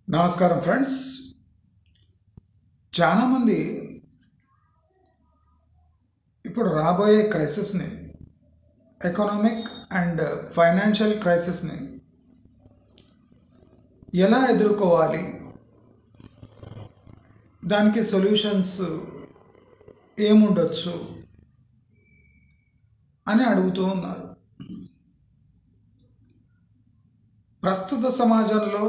నమస్కారం ఫ్రెండ్స్. చాలామంది ఇప్పుడు రాబోయే క్రైసిస్ని, ఎకనామిక్ అండ్ ఫైనాన్షియల్ క్రైసిస్ని ఎలా ఎదుర్కోవాలి, దానికి సొల్యూషన్స్ ఏముండొచ్చు అని అడుగుతూ ఉన్నారు. ప్రస్తుత సమాజంలో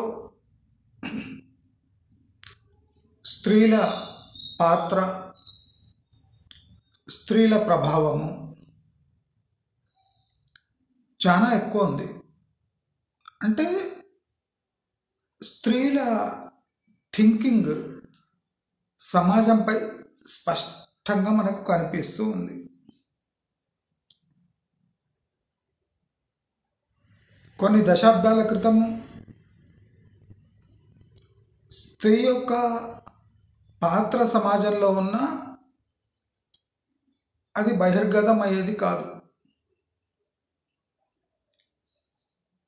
స్త్రీల పాత్ర, స్త్రీల ప్రభావము చాలా ఎక్కువ ఉంది. అంటే స్త్రీల థింకింగ్ సమాజంపై స్పష్టంగా మనకు కనిపిస్తూ ఉంది. కొన్ని దశాబ్దాల క్రితం స్త్రీ యొక్క పాత్ర సమాజంలో ఉన్న అది బహిర్గతం అయ్యేది కాదు.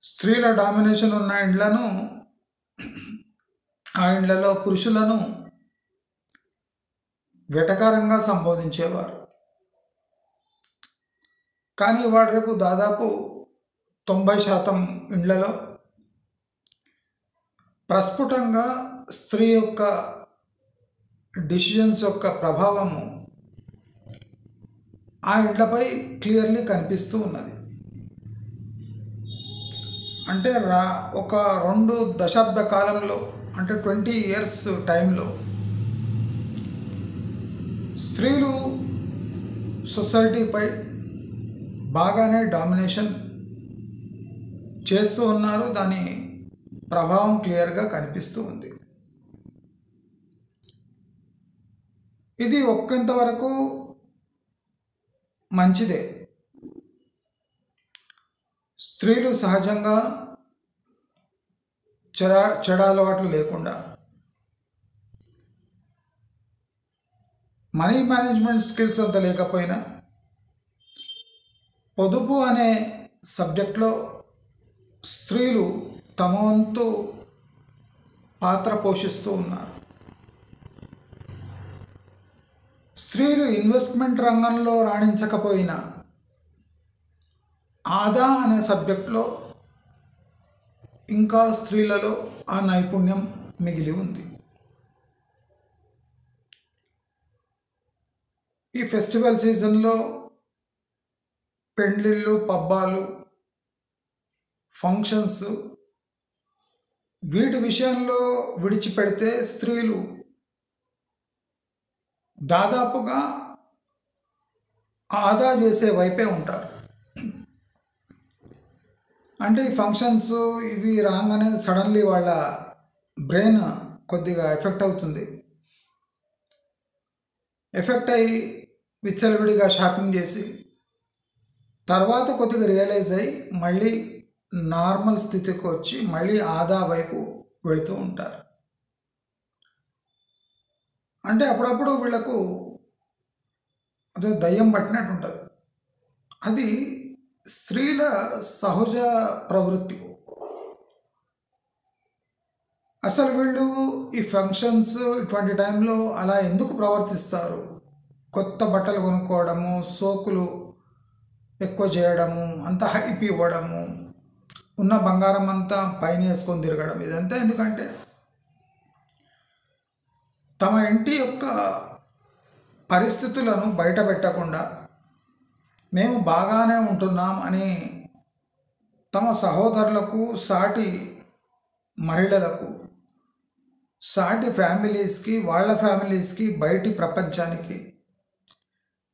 స్త్రీల డామినేషన్ ఉన్న ఇండ్లను, ఆ ఇండ్లలో పురుషులను వెటకారంగా సంబోధించేవారు. కానీ వాడు రేపు దాదాపు 90% ఇండ్లలో ప్రస్ఫుటంగా స్త్రీ యొక్క డిసిజన్స్ యొక్క ప్రభావము ఆ ఇండ్లపై క్లియర్లీ కనిపిస్తూ ఉన్నది. అంటే ఒక 2 దశాబ్ద కాలంలో, అంటే 20 years టైంలో స్త్రీలు సొసైటీపై బాగానే డామినేషన్ చేస్తూ ఉన్నారు. దాని ప్రభావం క్లియర్గా కనిపిస్తూ ఉంది. ఇది ఒకంతవరకు మంచిదే. స్త్రీలు సహజంగా చెడ అలవాట్లు లేకుండా, మనీ మేనేజ్మెంట్ స్కిల్స్ అంత లేకపోయినా, పొదుపు అనే సబ్జెక్ట్లో స్త్రీలు తమ వంతు పాత్ర పోషిస్తూ ఉన్నారు. స్త్రీలు ఇన్వెస్ట్మెంట్ రంగంలో రాణించకపోయినా ఆదా అనే సబ్జెక్ట్లో ఇంకా స్త్రీలలో ఆ నైపుణ్యం మిగిలి ఉంది. ఈ ఫెస్టివల్ సీజన్లో పెండ్లిళ్ళు, పబ్బాలు, ఫంక్షన్స్, వీటి విషయంలో విడిచిపెడితే స్త్రీలు దాదాపుగా ఆదా చేసే వైపే ఉంటారు. అంటే ఈ ఫంక్షన్స్ ఇవి రాగానే సడన్లీ వాళ్ళ బ్రెయిన్ కొద్దిగా ఎఫెక్ట్ అవుతుంది. ఎఫెక్ట్ అయ్యి విచ్చలవిడిగా షాపింగ్ చేసి తర్వాత కొద్దిగా రియలైజ్ అయ్యి మళ్ళీ నార్మల్ స్థితికి వచ్చి మళ్ళీ ఆదా వైపు వెళుతూ ఉంటారు. అంటే అప్పుడప్పుడు వీళ్ళకు అదే దయ్యం పట్టినట్టు ఉంటుంది. అది స్త్రీల సహజ ప్రవృత్తి. అసలు వీళ్ళు ఈ ఫంక్షన్స్ ఇటువంటి టైంలో అలా ఎందుకు ప్రవర్తిస్తారు? కొత్త బట్టలు కొనుక్కోవడము, సోకులు ఎక్కువ చేయడము, అంత హైప్ ఇవ్వడము, ఉన్న బంగారం అంతా పైన వేసుకొని తిరగడం, ఇదంతా ఎందుకంటే తమ ఇంటి యొక్క పరిస్థితులను బయట పెట్టకుండా మేము బాగానే ఉంటున్నాం అని తమ సహోదరులకు, సాటి మహిళలకు, సాటి ఫ్యామిలీస్కి, వాళ్ళ ఫ్యామిలీస్కి, బయటి ప్రపంచానికి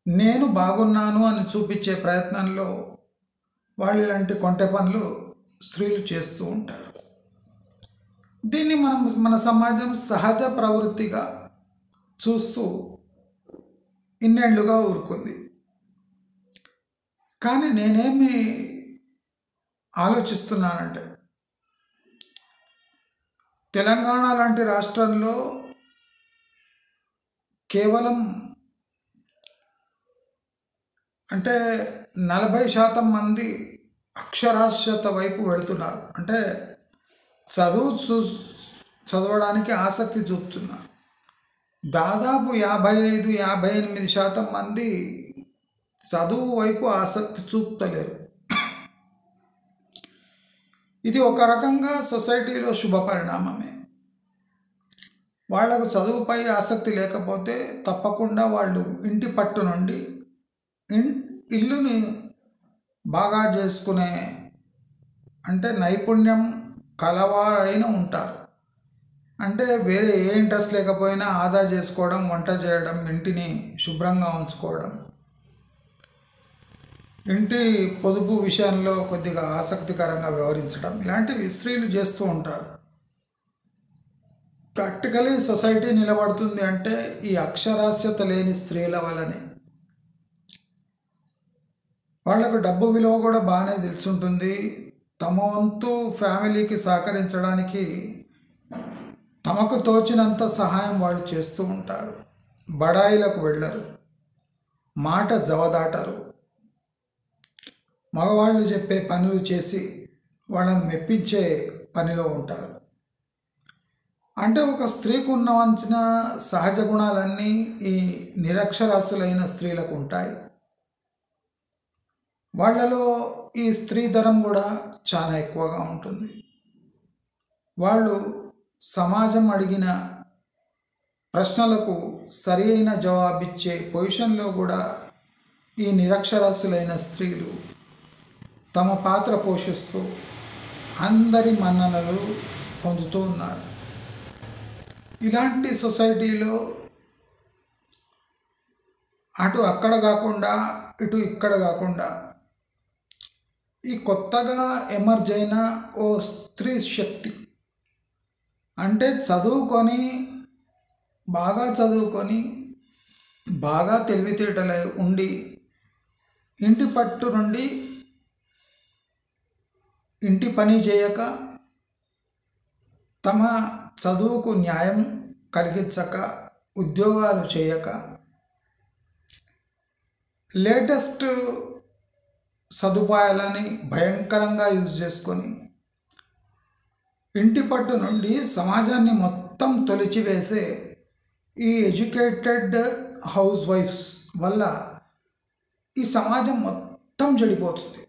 నేను బాగున్నాను అని చూపించే ప్రయత్నంలో వాళ్ళు ఇలాంటి కొంటె పనులు స్త్రీలు చేస్తూ ఉంటారు. దీన్ని మన సమాజం సహజ ప్రవృత్తిగా చూస్తూ ఇన్నేళ్లుగా ఊరుకుంది. కానీ నేనేమి ఆలోచిస్తున్నానంటే, తెలంగాణ లాంటి రాష్ట్రంలో కేవలం అంటే 40% మంది అక్షరాస్యత వైపు వెళుతున్నారు. అంటే చదువు చదవడానికి ఆసక్తి చూపుతున్నారు. దాదాపు 55-58% మంది చదువు వైపు ఆసక్తి చూపుతలేరు. ఇది ఒక రకంగా సొసైటీలో శుభ పరిణామమే. వాళ్లకు చదువుపై ఆసక్తి లేకపోతే తప్పకుండా వాళ్ళు ఇంటి పట్టు నుండి ఇల్లుని బాగా చేసుకునే అంటే నైపుణ్యం కలవారైన ఉంటారు. అంటే వేరే ఏ ఇంట్రెస్ట్ లేకపోయినా ఆదా చేసుకోవడం, వంట చేయడం, ఇంటిని శుభ్రంగా ఉంచుకోవడం, ఇంటి పొదుపు విషయంలో కొద్దిగా ఆసక్తికరంగా వ్యవహరించడం, ఇలాంటివి స్త్రీలు చేస్తూ ఉంటారు. ప్రాక్టికలీ సొసైటీ నిలబడుతుంది అంటే ఈ అక్షరాస్యత లేని స్త్రీల వల్లనే. వాళ్లకు డబ్బు విలువ కూడా బాగానే తెలుసుంటుంది. తమ వంతు ఫ్యామిలీకి సహకరించడానికి తమకు తోచినంత సహాయం వాళ్ళు చేస్తూ ఉంటారు. బడాయిలకు వెళ్ళరు, మాట జవదాటరు, మగవాళ్ళు చెప్పే పనులు చేసి వాళ్ళని మెప్పించే పనిలో ఉంటారు. అంటే ఒక స్త్రీకి ఉన్నవంచిన సహజ గుణాలన్నీ ఈ నిరక్షరాస్యులైన స్త్రీలకు ఉంటాయి. వాళ్ళలో ఈ స్త్రీధనం కూడా చాలా ఎక్కువగా ఉంటుంది. వాళ్ళు సమాజం అడిగిన ప్రశ్నలకు సరి అయిన జవాబిచ్చే పొజిషన్లో కూడా ఈ నిరక్షరాస్యులైన స్త్రీలు తమ పాత్ర పోషిస్తూ అందరి మన్ననలు పొందుతూ ఉన్నారు. ఇలాంటి సొసైటీలో అటు అక్కడ కాకుండా ఇటు ఇక్కడ కాకుండా ఈ కొత్తగా ఎమర్జ్ అయిన ఓ స్త్రీ శక్తి అంటే బాగా చదువుకొని బాగా తెలివితేటలై ఉండి ఇంటి పట్టు నుండి ఇంటి పని చేయక తమ చదువుకు న్యాయం కలిగించక ఉద్యోగాలు చేయక లేటెస్ట్ సదుపాయాలని భయంకరంగా యూజ్ చేసుకొని ఇంటి పట్టు నుండి సమాజాన్ని మొత్తం తొలిచివేసే ఈ ఎడ్యుకేటెడ్ హౌస్ వైఫ్స్ వల్ల ఈ సమాజం మొత్తం చెడిపోతుంది.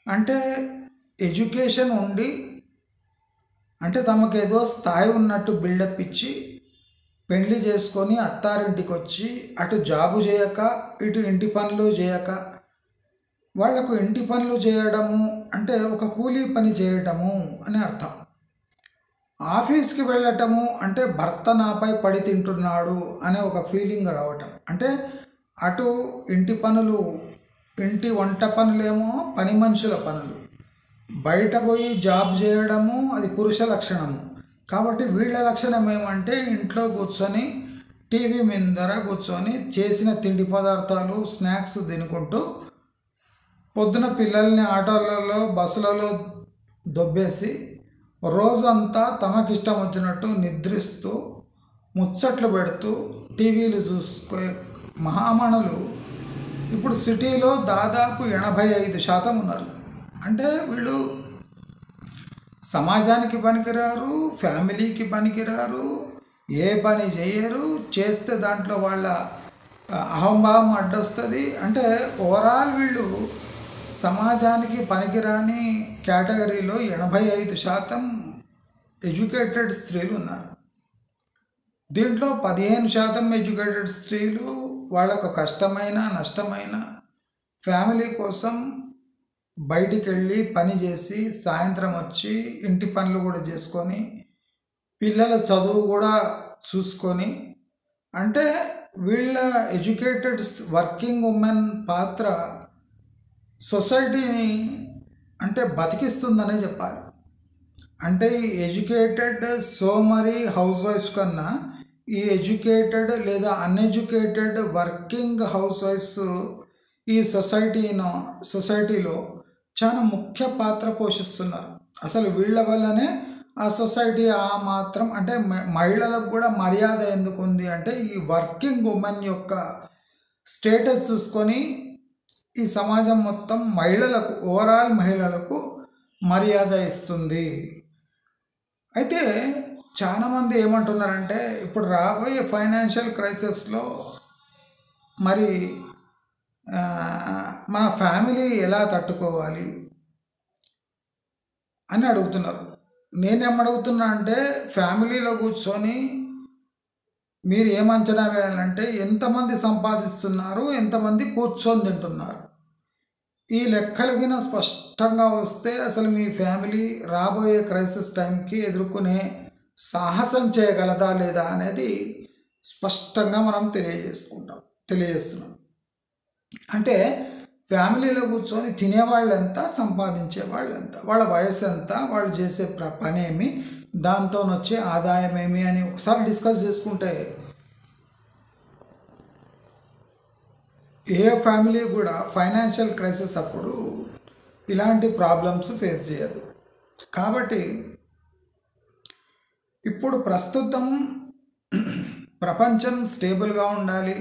అంటే ఎడ్యుకేషన్ ఉండి అంటే తమకేదో స్థాయి ఉన్నట్టు బిల్డప్ ఇచ్చి పెళ్లి చేసుకొని అత్తారింటికి వచ్చి అటు జాబు చేయక ఇటు ఇంటి పనులు చేయక వాళ్లకు ఇంటి పనులు చేయడము అంటే ఒక కూలీ పని చేయటము అని అర్థం. ఆఫీస్కి వెళ్ళటము అంటే భర్త నాపై పడి తింటున్నాడు అనే ఒక ఫీలింగ్ రావటం. అంటే అటు ఇంటి పనులు, ఇంటి వంట పనులేమో పని మనుషుల పనులు, బయట పోయి జాబ్ చేయడము అది పురుష లక్షణము. కాబట్టి వీళ్ళ లక్షణం ఏమంటే ఇంట్లో కూర్చొని టీవీ ముందర కూర్చొని చేసిన తిండి పదార్థాలు స్నాక్స్ తినుకుంటూ పొద్దున పిల్లల్ని ఆటోలలో బస్సులలో దొబ్బేసి రోజంతా తమకిష్టం వచ్చినట్టు నిద్రిస్తూ ముచ్చట్లు పెడుతూ టీవీలు చూసుకునే మహామణులు ఇప్పుడు సిటీలో దాదాపు 85% ఉన్నారు. అంటే వీళ్ళు సమాజానికి పనికిరారు, ఫ్యామిలీకి పనికిరారు, ఏ పని చేయరు, చేస్తే దాంట్లో వాళ్ళ అహంభావం అడ్డొస్తుంది. అంటే ఓవరాల్ వీళ్ళు సమాజానికి పనికిరాని కేటగిరీలో 85% ఎడ్యుకేటెడ్ స్త్రీలు ఉన్నారు. దీంట్లో 15% ఎడ్యుకేటెడ్ స్త్రీలు వాళ్ళకు కష్టమైన నష్టమైన ఫ్యామిలీ కోసం బయటికి వెళ్ళి పని చేసి సాయంత్రం వచ్చి ఇంటి పనులు కూడా చేసుకొని పిల్లల చదువు కూడా చూసుకొని అంటే వీళ్ళ ఎడ్యుకేటెడ్ వర్కింగ్ ఉమెన్ పాత్ర సొసైటీని అంటే బతికిస్తుందనే చెప్పాలి. అంటే ఈ ఎడ్యుకేటెడ్ సోమరి హౌస్ వైఫ్స్ కన్నా ఈ ఎడ్యుకేటెడ్ లేదా అన్ఎడ్యుకేటెడ్ వర్కింగ్ హౌస్ వైఫ్స్ ఈ సొసైటీలో చాలా ముఖ్య పాత్ర పోషిస్తున్నారు. అసలు వీళ్ళ వల్లనే ఆ సొసైటీ ఆ మాత్రం అంటే మహిళలకు కూడా మర్యాద ఎందుకు ఉంది అంటే ఈ వర్కింగ్ ఉమెన్ యొక్క స్టేటస్ చూసుకొని ఈ సమాజం మొత్తం మహిళలకు ఓవరాల్ మహిళలకు మర్యాద ఇస్తుంది. అయితే చాలామంది ఏమంటున్నారంటే ఇప్పుడు రాబోయే ఫైనాన్షియల్ క్రైసిస్లో మరి మన ఫ్యామిలీ ఎలా తట్టుకోవాలి అని అడుగుతున్నారు. నేనేమడుగుతున్నా అంటే ఫ్యామిలీలో కూర్చొని మీరు ఏమంచనా వేయాలంటే ఎంతమంది సంపాదిస్తున్నారు, ఎంతమంది కూర్చొని తింటున్నారు, ఈ లెక్కలు విన స్పష్టంగా వస్తే అసలు మీ ఫ్యామిలీ రాబోయే క్రైసిస్ టైంకి ఎదుర్కొనే సాహసం చేయగలదా లేదా అనేది స్పష్టంగా మనం తెలియజేస్తున్నాం. అంటే ఫ్యామిలీలో కూర్చొని తినేవాళ్ళు ఎంత, సంపాదించే వాళ్ళు ఎంత, వాళ్ళ వయసు ఎంత, వాళ్ళు చేసే పని ఏమి, దాంతో వచ్చే ఆదాయం ఏమి అని ఒకసారి డిస్కస్ చేసుకుంటే ఏ ఫ్యామిలీ కూడా ఫైనాన్షియల్ క్రైసిస్ అప్పుడు ఇలాంటి ప్రాబ్లమ్స్ ఫేస్ చేయదు. కాబట్టి ఇప్పుడు ప్రస్తుతం ప్రపంచం స్టేబుల్గా ఉండాలి,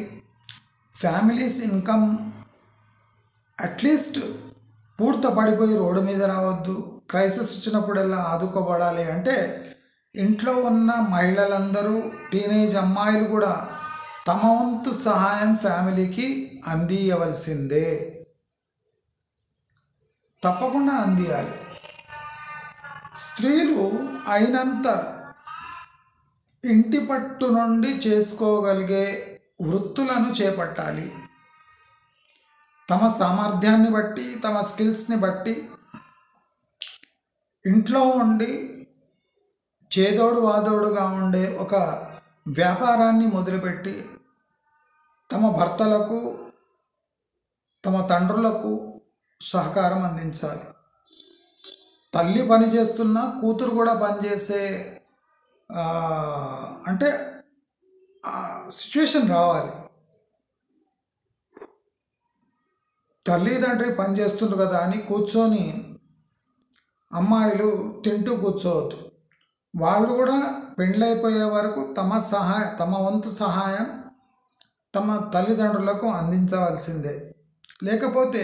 ఫ్యామిలీస్ ఇన్కమ్ అట్లీస్ట్ పూర్తి పడిపోయి రోడ్డు మీద రావద్దు, క్రైసిస్ వచ్చినప్పుడల్లా ఆదుకోబడాలి అంటే ఇంట్లో ఉన్న మహిళలందరూ, టీనేజ్ అమ్మాయిలు కూడా తమ వంతు సహాయం ఫ్యామిలీకి అందియవలసిందే, తప్పకుండా అందియాలి. స్త్రీలు అయినంత ఇంటి పట్టు నుండి చేసుకోగలిగే వృత్తులను చేపట్టాలి. తమ సామర్థ్యాన్ని బట్టి, తమ స్కిల్స్ని బట్టి ఇంట్లో ఉండి చేదోడు వాదోడుగా ఉండే ఒక వ్యాపారాన్ని మొదలుపెట్టి తమ భర్తలకు, తమ తండ్రులకు సహకారం అందించాలి. తల్లి పని చేస్తున్నా కూతురు కూడా పనిచేసే అంటే సిచ్యువేషన్ రావాలి. తల్లిదండ్రి పని చేస్తుండ్రు కదా అని కూర్చొని అమ్మాయిలు తింటూ కూర్చోవద్దు. వాళ్ళు కూడా పెళ్ళైపోయే వరకు తమ వంతు సహాయం తమ తల్లిదండ్రులకు అందించవలసిందే. లేకపోతే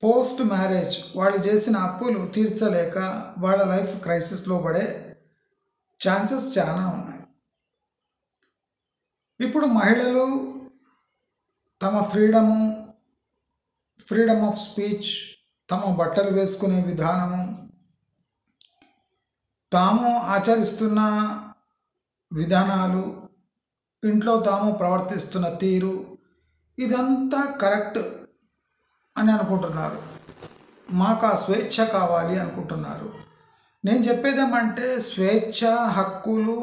పోస్ట్ మ్యారేజ్ వాళ్ళు చేసిన అప్పులు తీర్చలేక వాళ్ళ లైఫ్ క్రైసిస్లో పడే ఛాన్సెస్ చాలా ఉన్నాయి. ఇప్పుడు మహిళలు తమ ఫ్రీడమ్ ఆఫ్ స్పీచ్, తమ బట్టలు వేసుకునే విధానము, తాము ఆచరిస్తున్న విధానాలు, ఇంట్లో తాము ప్రవర్తిస్తున్న తీరు, ఇదంతా కరెక్ట్ అని అనుకుంటున్నారు. మాకు ఆ స్వేచ్ఛ కావాలి అనుకుంటున్నారు. నేను చెప్పేదేమంటే స్వేచ్ఛ, హక్కులు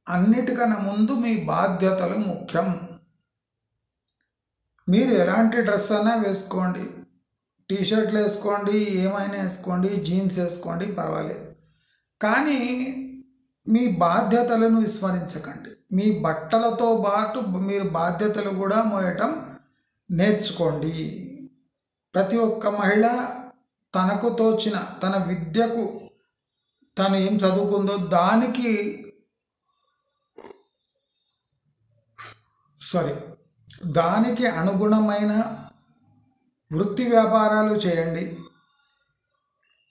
అన్నిటికన్నా ముందు మీ బాధ్యతలు ముఖ్యం. మీరు ఎలాంటి డ్రెస్ అయినా వేసుకోండి, టీషర్ట్లు వేసుకోండి, ఏమైనా వేసుకోండి, జీన్స్ వేసుకోండి, పర్వాలేదు. కానీ మీ బాధ్యతలను విస్మరించకండి. మీ బట్టలతో పాటు మీరు బాధ్యతలు కూడా మోయటం నేర్చుకోండి. ప్రతి ఒక్క మహిళ తనకు తోచిన తన విద్యకు, తను ఏం చదువుకుందో దానికి అనుగుణమైన వృత్తి వ్యాపారాలు చేయండి.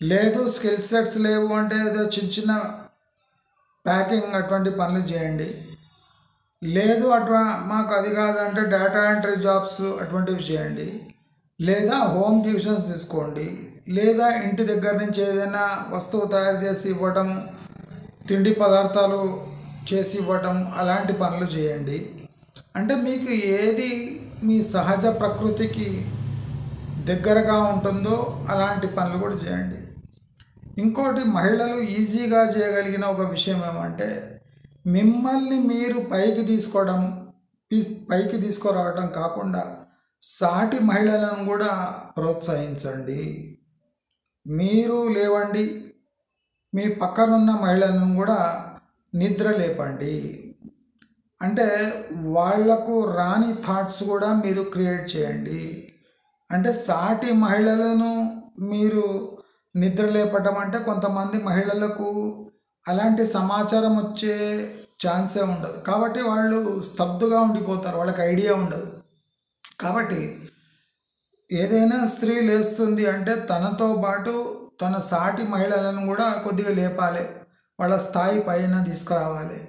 లేదు స్కిల్ సెట్స్ లేవు అంటే ఏదో చిన్న చిన్న ప్యాకింగ్ అటువంటి పనులు చేయండి. లేదు మాకు అది కాదంటే డేటా ఎంట్రీ జాబ్స్ అటువంటివి చేయండి. లేదా హోమ్ ట్యూషన్స్ తీసుకోండి. లేదా ఇంటి దగ్గర నుంచి ఏదైనా వస్తువు తయారు చేసి ఇవ్వటం, తిండి పదార్థాలు చేసి ఇవ్వటం, అలాంటి పనులు చేయండి. అంటే మీకు ఏది మీ సహజ ప్రకృతికి దగ్గరగా ఉంటుందో అలాంటి పనులు కూడా చేయండి. ఇంకోటి, మహిళలు ఈజీగా చేయగలిగిన ఒక విషయం ఏమంటే మిమ్మల్ని మీరు పైకి తీసుకురావడం కాకుండా సాటి మహిళలను కూడా ప్రోత్సహించండి. మీరు లేవండి, మీ పక్కనున్న మహిళలను కూడా నిద్ర లేపండి. అంటే వాళ్లకు రాని థాట్స్ కూడా మీరు క్రియేట్ చేయండి. అంటే సాటి మహిళలను మీరు నిద్ర లేపటం అంటే కొంతమంది మహిళలకు అలాంటి సమాచారం వచ్చే ఛాన్సే ఉండదు. కాబట్టి వాళ్ళు స్తబ్దుగా ఉండిపోతారు, వాళ్ళకి ఐడియా ఉండదు. కాబట్టి ఏదైనా స్త్రీ లేస్తుంది అంటే తనతో పాటు తన సాటి మహిళలను కూడా కొద్దిగా లేపాలి. వాళ్ళ స్థాయి పైన తీసుకురావాలి,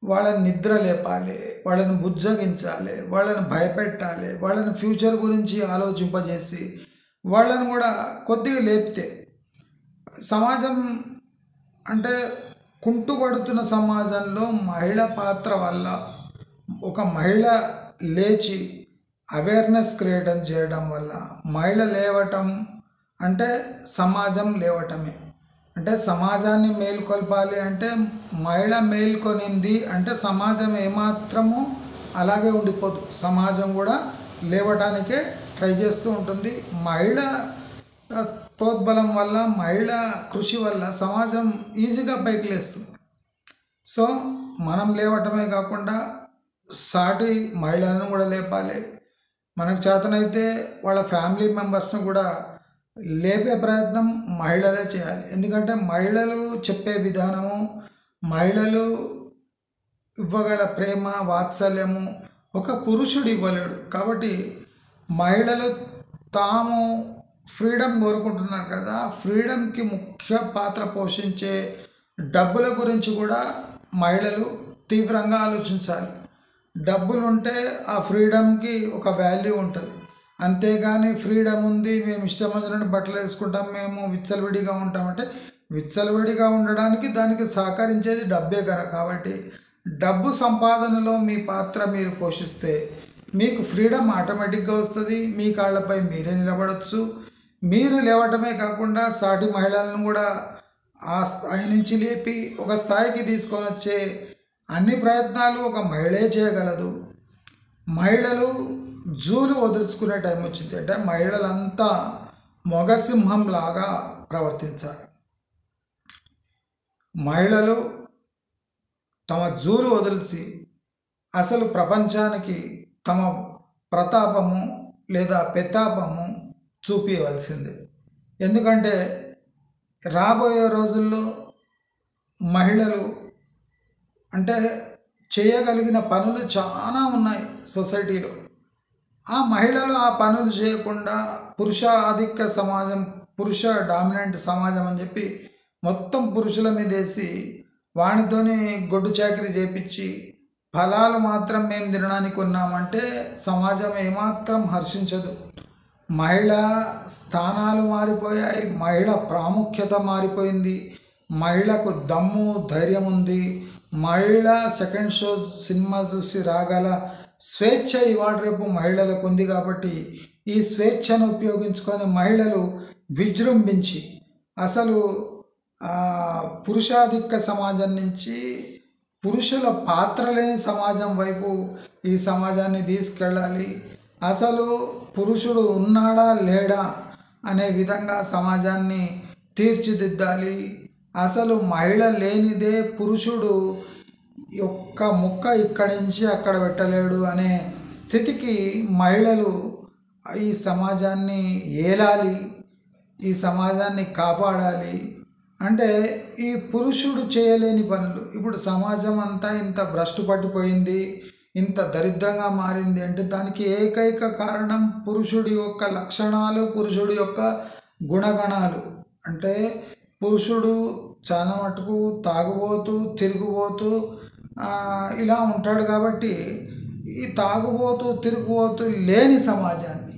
వాళ్ళని నిద్ర లేపాలి, వాళ్ళని బుజ్జగించాలి, వాళ్ళని భయపెట్టాలి, వాళ్ళని ఫ్యూచర్ గురించి ఆలోచింపజేసి వాళ్ళని కూడా కొద్దిగా లేపితే సమాజం అంటే కుంటుపడుతున్న సమాజంలో మహిళ పాత్ర వల్ల ఒక మహిళ లేచి అవేర్నెస్ క్రియేట్ చేయడం వల్ల మహిళ లేవటం అంటే సమాజం లేవటమే. అంటే సమాజాన్ని మేల్కొల్పాలి అంటే మహిళ మేల్కొనింది అంటే సమాజం ఏమాత్రము అలాగే ఉండిపోదు, సమాజం కూడా లేవటానికే ట్రై చేస్తూ ఉంటుంది. మహిళ ప్రోద్బలం వల్ల, మహిళ కృషి వల్ల సమాజం ఈజీగా పైకి లేస్తుంది. సో మనం లేవటమే కాకుండా సాటి మహిళలను కూడా లేపాలి. మనకు చేతనైతే వాళ్ళ ఫ్యామిలీ మెంబర్స్ని కూడా లేపే ప్రయత్నం మహిళలే చేయాలి. ఎందుకంటే మహిళలు చెప్పే విధానము, మహిళలు ఇవ్వగల ప్రేమ వాత్సల్యము ఒక పురుషుడు ఇవ్వలేడు. కాబట్టి మహిళలు తాము ఫ్రీడమ్ కోరుకుంటున్నారు కదా, ఫ్రీడమ్కి ముఖ్య పాత్ర పోషించే డబ్బుల గురించి కూడా మహిళలు తీవ్రంగా ఆలోచించాలి. డబ్బులు ఉంటే ఆ ఫ్రీడమ్కి ఒక వాల్యూ ఉంటుంది. అంతేగాని ఫ్రీడమ్ ఉంది, మేము ఇష్టం వచ్చినట్టు బట్టలు వేసుకుంటాం, మేము విచ్చలవిడిగా ఉంటామంటే విచ్చలవిడిగా ఉండడానికి దానికి సహకరించేది డబ్బే కదా. కాబట్టి డబ్బు సంపాదనలో మీ పాత్ర మీరు పోషిస్తే మీకు ఫ్రీడమ్ ఆటోమేటిక్గా వస్తుంది. మీ కాళ్ళపై మీరే నిలబడవచ్చు. మీరు లేవటమే కాకుండా సాటి మహిళలను కూడా ఆ స్థాయి నుంచి లేపి ఒక స్థాయికి తీసుకొని వచ్చే అన్ని ప్రయత్నాలు ఒక మహిళే చేయగలదు. మహిళలు జూలు వదులుచుకునే టైం వచ్చింది అంటే మహిళలంతా మొగసింహంలాగా ప్రవర్తించాలి. మహిళలు తమ జూలు వదిలిచి అసలు ప్రపంచానికి తమ ప్రతాపము లేదా పెతాపము చూపించవలసిందే. ఎందుకంటే రాబోయే రోజుల్లో మహిళలు అంటే చేయగలిగిన పనులు చాలా ఉన్నాయి సొసైటీలో. ఆ మహిళలు ఆ పనులు చేయకుండా పురుష ఆధిక్య సమాజం, పురుష డామినెంట్ సమాజం అని చెప్పి మొత్తం పురుషుల మీద వేసి వానితోనే గొడ్డు చాకరీ చేపించి ఫలాలు మాత్రం మేము తినడానికి ఉన్నామంటే సమాజం ఏమాత్రం హర్షించదు. మహిళ స్థానాలు మారిపోయాయి, మహిళ ప్రాముఖ్యత మారిపోయింది, మహిళకు దమ్ము ధైర్యం ఉంది, మహిళ సెకండ్ షో సినిమా చూసి రాగల స్వేచ్ఛ ఇవాళ రేపు మహిళలకు ఉంది. కాబట్టి ఈ స్వేచ్ఛను ఉపయోగించుకొని మహిళలు విజృంభించి అసలు పురుషాధిక్య సమాజం నుంచి పురుషుల పాత్ర లేని సమాజం వైపు ఈ సమాజాన్ని తీసుకెళ్ళాలి. అసలు పురుషుడు ఉన్నాడా లేడా అనే విధంగా సమాజాన్ని తీర్చిదిద్దాలి. అసలు మహిళ లేనిదే పురుషుడు ఒక్క ముక్క ఇక్కడి నుంచి అక్కడ పెట్టలేడు అనే స్థితికి మహిళలు ఈ సమాజాన్ని ఏలాలి, ఈ సమాజాన్ని కాపాడాలి. అంటే ఈ పురుషుడు చేయలేని పనులు, ఇప్పుడు సమాజం అంతా ఇంత భ్రష్టు పట్టిపోయింది, ఇంత దరిద్రంగా మారింది అంటే దానికి ఏకైక కారణం పురుషుడి యొక్క లక్షణాలు, పురుషుడి యొక్క గుణగణాలు. అంటే పురుషుడు చాలా మటుకు తాగుబోతూ తిరుగుబోతూ ఇలా ఉంటాడు. కాబట్టి ఈ తాగుబోతూ తిరుగుబోతూ లేని సమాజాన్ని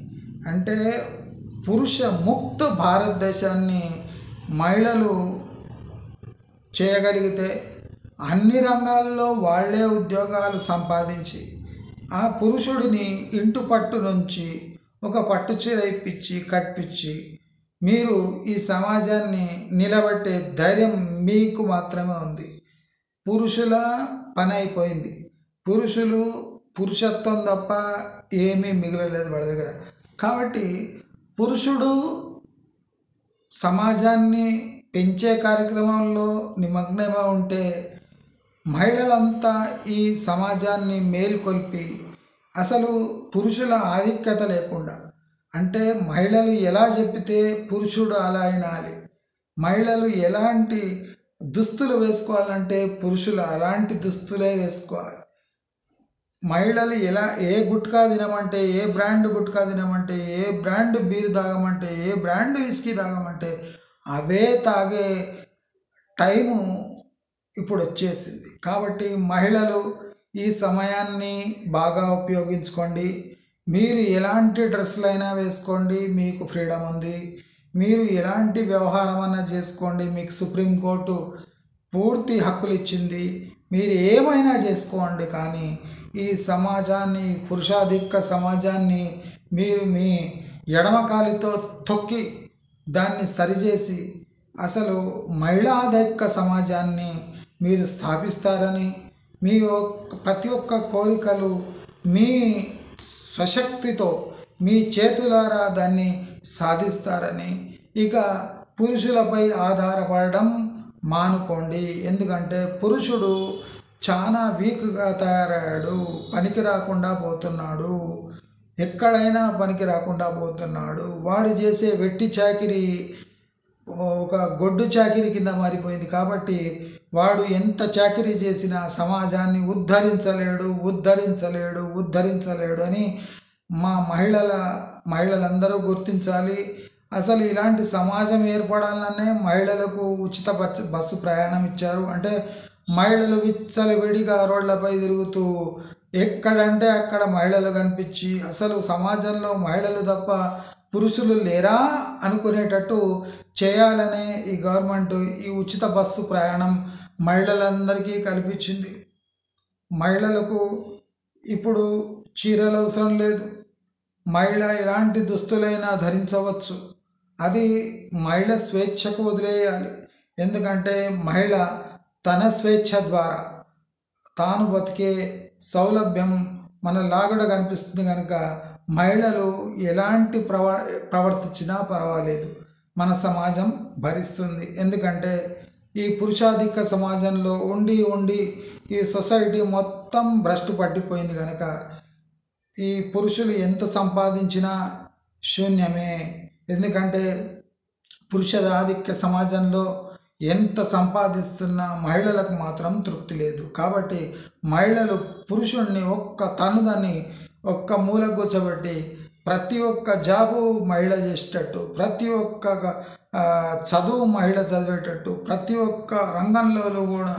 అంటే పురుష ముక్త భారతదేశాన్ని మహిళలు చేయగలిగితే అన్ని రంగాల్లో వాళ్ళే ఉద్యోగాలు సంపాదించి ఆ పురుషుడిని ఇంటి పట్టు నుంచి ఒక పట్టు చీర ఇప్పించి కట్టించి మీరు ఈ సమాజాన్ని నిలబెట్టే ధైర్యం మీకు మాత్రమే ఉంది. పురుషుల పని అయిపోయింది, పురుషులు పురుషత్వం తప్ప ఏమీ మిగలలేదు వాళ్ళ దగ్గర. కాబట్టి పురుషుడు సమాజాన్ని పెంచే కార్యక్రమంలో నిమగ్నమై ఉంటే మహిళలంతా ఈ సమాజాన్ని మేల్కొల్పి అసలు పురుషుల ఆధిక్యత లేకుండా అంటే మహిళలు ఎలా చెప్తే పురుషుడు అలా వినాలి, మహిళలు ఎలాంటి దుస్తులు వేసుకోవాలంటే పురుషులు అలాంటి దుస్తులే వేసుకోవాలి, మహిళలు ఎలా ఏ గుట్కా తినమంటే ఏ బ్రాండ్ గుట్కా తినమంటే ఏ బ్రాండ్ బీర్ తాగమంటే ఏ బ్రాండ్ విస్కీ తాగమంటే అవే తాగే టైము ఇప్పుడు వచ్చేసింది. కాబట్టి మహిళలు ఈ సమయాన్ని బాగా ఉపయోగించుకోండి. మీరు ఎలాంటి డ్రెస్సులైనా వేసుకోండి, మీకు ఫ్రీడమ్ ఉంది. మీరు ఎలాంటి వ్యవహారం అన్నా చేసుకోండి, మీకు సుప్రీంకోర్టు పూర్తి హక్కులు ఇచ్చింది. మీరు ఏమైనా చేసుకోండి, కానీ ఈ సమాజాన్ని, పురుషాధిక్య సమాజాన్ని మీరు మీ ఎడమకాలితో తొక్కి దాన్ని సరిచేసి అసలు మహిళాధిక్య సమాజాన్ని మీరు స్థాపిస్తారని, మీ ప్రతి ఒక్క కోరికలు మీ స్వశక్తితో మీ చేతులారా దాన్ని సాధిస్తారని, ఇక పురుషులపై ఆధారపడడం మానుకోండి. ఎందుకంటే పురుషుడు చాలా వీక్గా తయారయ్యాడు, పనికి రాకుండా పోతున్నాడు, ఎక్కడైనా పనికి రాకుండా పోతున్నాడు. వాడు చేసే వెట్టి చాకిరి ఒక గొడ్డు చాకిరి కింద మారిపోయింది. కాబట్టి వాడు ఎంత చాకిరీ చేసినా సమాజాన్ని ఉద్ధరించలేడు అని మా మహిళలందరూ గుర్తించాలి. అసలు ఇలాంటి సమాజం ఏర్పడాలనే మహిళలకు ఉచిత బస్సు ప్రయాణం ఇచ్చారు. అంటే మహిళలు విచ్చలవిడిగా రోడ్లపై తిరుగుతూ ఎక్కడంటే అక్కడ మహిళలు కనిపించి అసలు సమాజంలో మహిళలు తప్ప పురుషులు లేరా అనుకునేటట్టు చేయాలనే ఈ గవర్నమెంట్ ఈ ఉచిత బస్సు ప్రయాణం మహిళలందరికీ కల్పించింది. మహిళలకు ఇప్పుడు చీరలు అవసరం లేదు, మహిళ ఎలాంటి దుస్తులైనా ధరించవచ్చు. అది మహిళ స్వేచ్ఛకు వదిలేయాలి. ఎందుకంటే మహిళ తన స్వేచ్ఛ ద్వారా తాను బతికే సౌలభ్యం మన లాగుడ కనిపిస్తుంది. కనుక మహిళలు ఎలాంటి ప్రవర్తించినా పర్వాలేదు, మన సమాజం భరిస్తుంది. ఎందుకంటే ఈ పురుషాధిక్య సమాజంలో ఉండి ఈ సొసైటీ మొత్తం భ్రష్టు పట్టిపోయింది. కనుక ఈ పురుషులు ఎంత సంపాదించినా శూన్యమే. ఎందుకంటే పురుషాధిక్య సమాజంలో ఎంత సంపాదిస్తున్నా మహిళలకు మాత్రం తృప్తి లేదు. కాబట్టి మహిళలు పురుషుణ్ణి ఒక్క మూల కూర్చోబెట్టి ప్రతి ఒక్క జాబు మహిళ చేసేటట్టు, ప్రతి ఒక్క చదువు మహిళ చదివేటట్టు, ప్రతి ఒక్క రంగంలో కూడా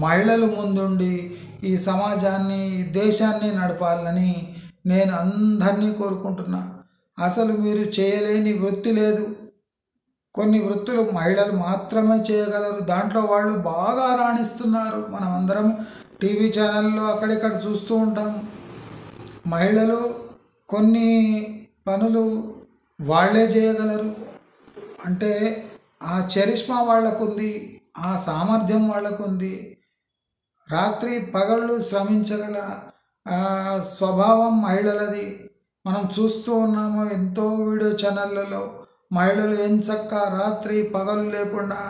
మహిళలు ముందుండి ఈ సమాజాన్ని, దేశాన్ని నడపాలని నేను అందరినీ కోరుకుంటున్నా. అసలు మీరు చేయలేని వృత్తి లేదు. కొన్ని వృత్తులు మహిళలు మాత్రమే చేయగలరు, దాంట్లో వాళ్ళు బాగా రాణిస్తున్నారు. మనం అందరం టీవీ ఛానల్లో అక్కడిక్కడ చూస్తూ ఉంటాం. మహిళలు కొన్ని పనులు వాళ్ళే చేయగలరు. అంటే ఆ చరిష్మా వాళ్ళకుంది, ఆ సామర్థ్యం వాళ్ళకుంది. రాత్రి పగళ్ళు శ్రమించగల స్వభావం మహిళలది. మనం చూస్తూ ఉన్నాము ఎంతో వీడియో ఛానళ్ళలో మహిళలు ఎంచక్క రాత్రి పగలు లేకుండా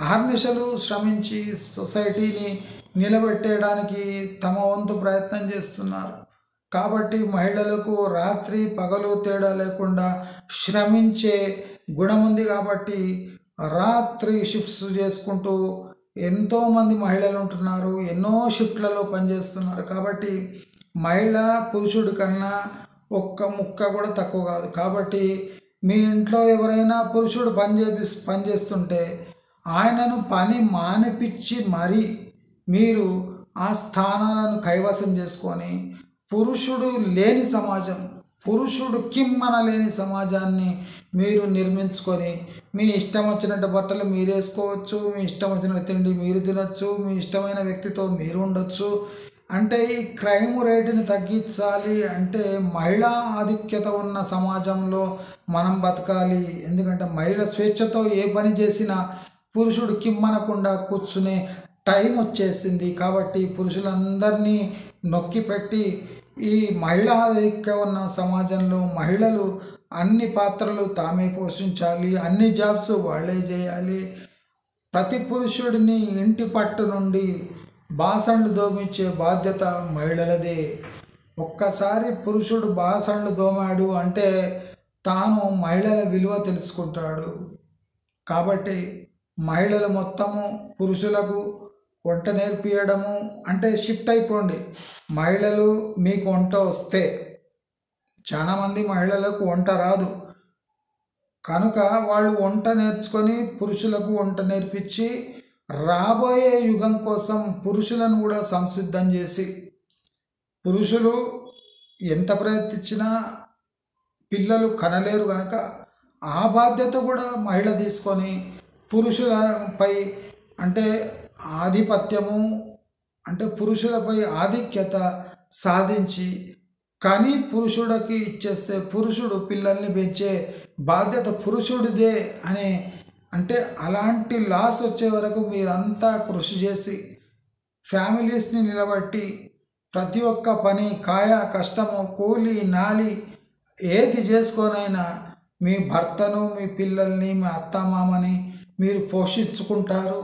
అహర్నిశలు శ్రమించి సొసైటీని నిలబెట్టేయడానికి తమ వంతు ప్రయత్నం చేస్తున్నారు. కాబట్టి మహిళలకు రాత్రి పగలు తేడా లేకుండా శ్రమించే గుణం ఉంది. కాబట్టి రాత్రి షిఫ్ట్స్ చేసుకుంటూ ఎంతోమంది మహిళలు ఉంటున్నారు, ఎన్నో షిఫ్ట్లలో పనిచేస్తున్నారు. కాబట్టి మహిళ పురుషుడి కన్నా ఒక్క ముక్క కూడా తక్కువ కాదు. కాబట్టి మీ ఇంట్లో ఎవరైనా పురుషుడు పనిచేస్తుంటే ఆయనను పని మానిపించి మరీ మీరు ఆ స్థానాలను కైవసం చేసుకొని పురుషుడు లేని సమాజం, పురుషుడు కిమ్మన లేని సమాజాన్ని మీరు నిర్మించుకొని మీ ఇష్టం వచ్చినట్టు బట్టలు మీరు వేసుకోవచ్చు, మీ ఇష్టం వచ్చినట్టు తిండి మీరు తినచ్చు, మీ ఇష్టమైన వ్యక్తితో మీరు ఉండొచ్చు. అంటే ఈ క్రైమ్ రేటుని తగ్గించాలి అంటే మహిళా ఆధిక్యత ఉన్న సమాజంలో మనం బతకాలి. ఎందుకంటే మహిళ స్వేచ్ఛతో ఏ పని చేసినా పురుషుడు కిమ్మనకుండా కూర్చునే టైం వచ్చేసింది. కాబట్టి పురుషులందరినీ నొక్కిపెట్టి ఈ మహిళా ఆధిక్యత ఉన్న సమాజంలో మహిళలు అన్ని పాత్రలు తామే పోషించాలి, అన్ని జాబ్స్ వాళ్ళే చేయాలి. ప్రతి పురుషుడిని ఇంటి పట్టు నుండి బాసండ్లు దోమించే బాధ్యత మహిళలదే. ఒక్కసారి పురుషుడు బాసండ్లు దోమాడు అంటే తాను మహిళల విలువ తెలుసుకుంటాడు. కాబట్టి మహిళలు మొత్తము పురుషులకు వంట నేర్పియడము అంటే షిఫ్ట్ అయిపోండి. మహిళలు మీకు వంట వస్తే, చాలామంది మహిళలకు వంట రాదు కనుక వాళ్ళు వంట నేర్చుకొని పురుషులకు వంట నేర్పించి రాబోయే యుగం కోసం పురుషులను కూడా సంసిద్ధం చేసి, పురుషులు ఎంత ప్రయత్నించినా పిల్లలు కనలేరు కనుక ఆ బాధ్యత కూడా మహిళ తీసుకొని పురుషులపై అంటే ఆధిపత్యము అంటే పురుషులపై ఆధిక్యత సాధించి కానీ పురుషుడికి ఇచ్చేస్తే పురుషుడు పిల్లల్ని పెంచే బాధ్యత పురుషుడిదే అని అంటే అలాంటి లాస్ వచ్చే వరకు మీరంతా కృషి చేసి ఫ్యామిలీస్ని నిలబట్టి ప్రతి ఒక్క పని కాయ కష్టము కూలి నాలి ఏది చేసుకోనైనా మీ భర్తను మీ పిల్లల్ని మీ అత్తమామని మీరు పోషించుకుంటారు.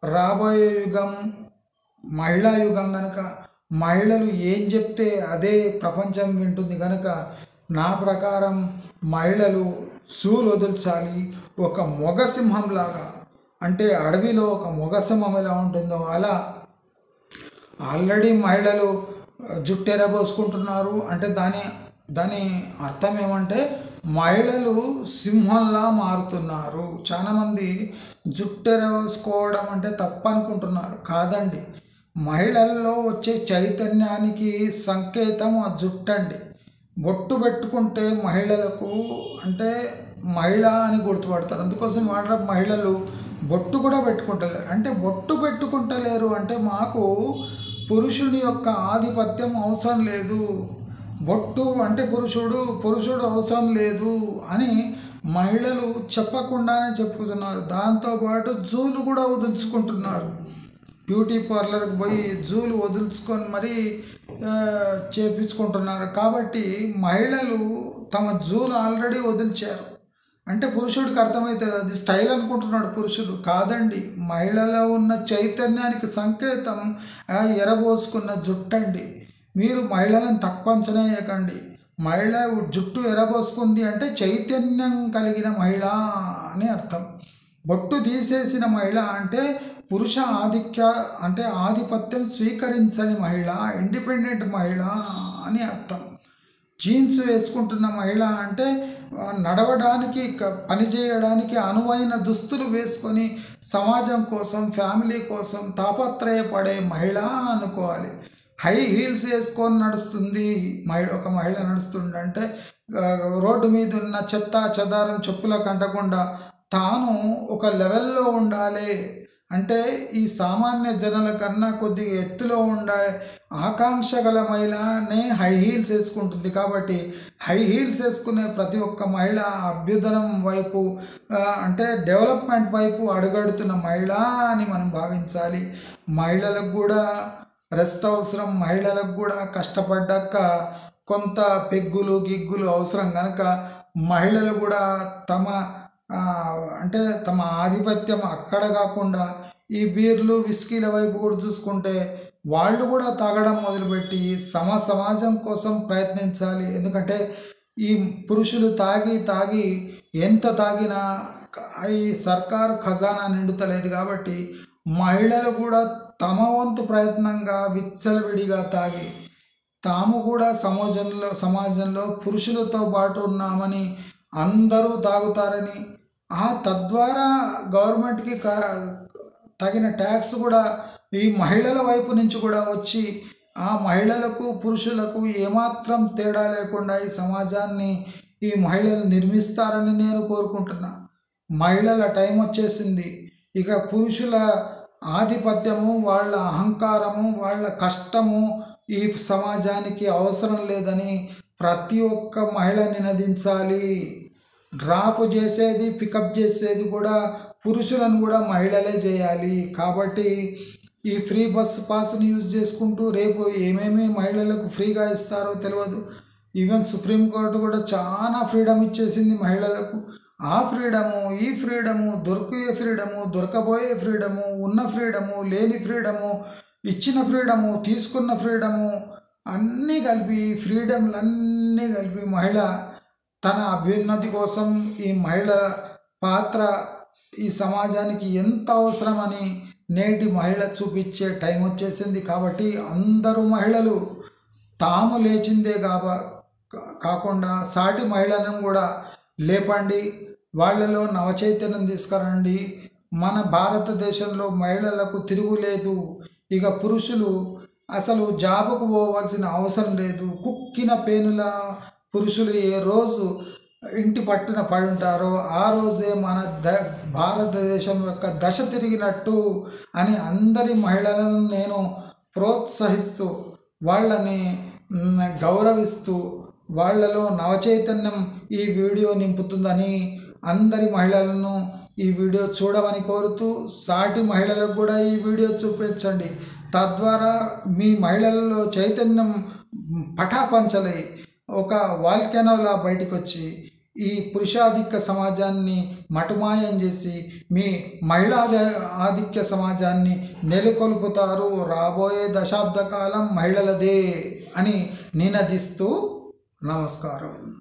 రాబోయే యుగం మహిళా యుగం కనుక మహిళలు ఏం చెప్తే అదే ప్రపంచం వింటుంది కనుక నా ప్రకారం మహిళలు జూలు వదిల్చాలి. ఒక మొగసింహంలాగా అంటే అడవిలో ఒక మొగసింహం ఎలా ఉంటుందో అలా ఆల్రెడీ మహిళలు జుట్టెరబోసుకుంటున్నారు. అంటే దాని అర్థం ఏమంటే మహిళలు సింహంలా మారుతున్నారు. చాలామంది జుట్టెరబోసుకోవడం అంటే తప్పనుకుంటున్నారు. కాదండి, మహిళల్లో వచ్చే చైతన్యానికి సంకేతం ఆ జుట్టండి. బొట్టు పెట్టుకుంటే మహిళలకు అంటే మహిళ అని గుర్తుపడతారు. అందుకోసం వాటర్ మహిళలు బొట్టు కూడా పెట్టుకుంటలేరు. అంటే బొట్టు పెట్టుకుంటలేరు అంటే మాకు పురుషుని యొక్క ఆధిపత్యం అవసరం లేదు, బొట్టు అంటే పురుషుడు అవసరం లేదు అని మహిళలు చెప్పకుండానే చెప్పుతున్నారు. దాంతోపాటు జూలు కూడా వదులుచుకుంటున్నారు. బ్యూటీ పార్లర్కి పోయి జూలు వదులుచుకొని మరీ చేపించుకుంటున్నారు. కాబట్టి మహిళలు తమ జూలు ఆల్రెడీ వదిలిచారు. అంటే పురుషుడికి అర్థమవుతుంది అది స్టైల్ అనుకుంటున్నాడు పురుషుడు. కాదండి, మహిళలో ఉన్న చైతన్యానికి సంకేతం ఎరబోసుకున్న జుట్టండి. మీరు మహిళలను తక్కువ అంచనా వేయకండి. మహిళ జుట్టు ఎరబోసుకుంది అంటే చైతన్యం కలిగిన మహిళ అని అర్థం. బొట్టు తీసేసిన మహిళ అంటే పురుష ఆధిపత్యం స్వీకరించని మహిళ, ఇండిపెండెంట్ మహిళ అని అర్థం. జీన్స్ వేసుకుంటున్న మహిళ అంటే నడవడానికి పనిచేయడానికి అనువైన దుస్తులు వేసుకొని సమాజం కోసం ఫ్యామిలీ కోసం తాపత్రయపడే మహిళ అనుకోవాలి. హై హీల్స్ వేసుకొని నడుస్తుంది ఒక మహిళ నడుస్తుందంటే రోడ్డు మీద ఉన్న చెత్త చెదారం చెప్పులకు అంటకుండా తాను ఒక లెవెల్లో ఉండాలి. అంటే ఈ సామాన్య జనుల కన్నా కొద్దిగా ఎత్తులో ఉండే ఆకాంక్ష గల మహిళనే హై హీల్స్ వేసుకుంటుంది. కాబట్టి హై హీల్స్ వేసుకునే ప్రతి ఒక్క మహిళ అభ్యుదయం వైపు అంటే డెవలప్మెంట్ వైపు అడుగడుతున్న మహిళ అని మనం భావించాలి. మహిళలకు కూడా రెస్ట్ అవసరం. మహిళలకు కూడా కష్టపడ్డాక కొంత పెగ్గులు గిగ్గులు అవసరం కనుక మహిళలు కూడా తమ ఆధిపత్యం అక్కడ కాకుండా ఈ బీర్లు విస్కీల వైపు కూడా చూసుకుంటే వాళ్ళు కూడా తాగడం మొదలుపెట్టి సమాజం కోసం ప్రయత్నించాలి. ఎందుకంటే ఈ పురుషులు తాగి ఎంత తాగినా ఈ సర్కారు ఖజానా నిండుతలేదు. కాబట్టి మహిళలు కూడా తమ వంతు ప్రయత్నంగా విచ్చలవిడిగా తాగి తాము కూడా సమాజంలో పురుషులతో పాటు ఉన్నామని అందరూ తాగుతారని తద్వారా గవర్నమెంట్కి తగిన ట్యాక్స్ కూడా ఈ మహిళల వైపు నుంచి కూడా వచ్చి ఆ మహిళలకు పురుషులకు ఏమాత్రం తేడా లేకుండా ఈ సమాజాన్ని ఈ మహిళలు నిర్మిస్తారని నేను కోరుకుంటున్నా. మహిళల టైం వచ్చేసింది. ఇక పురుషుల ఆధిపత్యము, వాళ్ళ అహంకారము, వాళ్ళ కష్టము ఈ సమాజానికి అవసరం లేదని ప్రతి ఒక్క మహిళ నినదించాలి. డ్రాప్ చేసేది పికప్ చేసేది కూడా పురుషులను కూడా మహిళలే చేయాలి. కాబట్టి ఈ ఫ్రీ బస్ పాస్ని యూజ్ చేసుకుంటూ రేపు ఏమేమి మహిళలకు ఫ్రీగా ఇస్తారో తెలియదు. ఈవెన్ సుప్రీంకోర్టు కూడా చాలా ఫ్రీడమ్ ఇచ్చేసింది మహిళలకు. ఆ ఫ్రీడము ఈ ఫ్రీడము, దొరికే ఫ్రీడము, దొరకబోయే ఫ్రీడము, ఉన్న ఫ్రీడము, లేని ఫ్రీడము, ఇచ్చిన ఫ్రీడము, తీసుకున్న ఫ్రీడము అన్నీ కలిపి ఫ్రీడమ్లన్నీ కలిపి మహిళ తన అభ్యున్నతి కోసం ఈ మహిళ పాత్ర ఈ సమాజానికి ఎంత అవసరమని నేటి మహిళ చూపించే టైం వచ్చేసింది. కాబట్టి అందరూ మహిళలు తాము లేచిందే కాకుండా సాటి మహిళలను కూడా లేపండి, వాళ్ళలో నవచైతన్యం తీసుకురండి. మన భారతదేశంలో మహిళలకు తిరుగులేదు. ఇక పురుషులు అసలు జాబుకు పోవాల్సిన అవసరం లేదు. కుక్కిన పేనుల పురుషులు ఏ రోజు ఇంటి పట్టున పడి ఉంటారో ఆ రోజే మన భారతదేశం యొక్క దశ తిరిగినట్టు అని అందరి మహిళలను నేను ప్రోత్సహిస్తూ వాళ్ళని గౌరవిస్తూ వాళ్ళలో నవచైతన్యం ఈ వీడియో నింపుతుందని అందరి మహిళలను ఈ వీడియో చూడమని కోరుతూ, సాటి మహిళలకు కూడా ఈ వీడియో చూపించండి. తద్వారా మీ మహిళలలో చైతన్యం పటాపంచలై ఒక వాల్కెనోలా బయటకు వచ్చి ఈ పురుషాధిక్య సమాజాన్ని మటుమాయం చేసి మీ మహిళా ఆధిక్య సమాజాన్ని నెలకొల్పుతారు. రాబోయే దశాబ్ద కాలం మహిళలదే అని నినదిస్తూ నమస్కారం.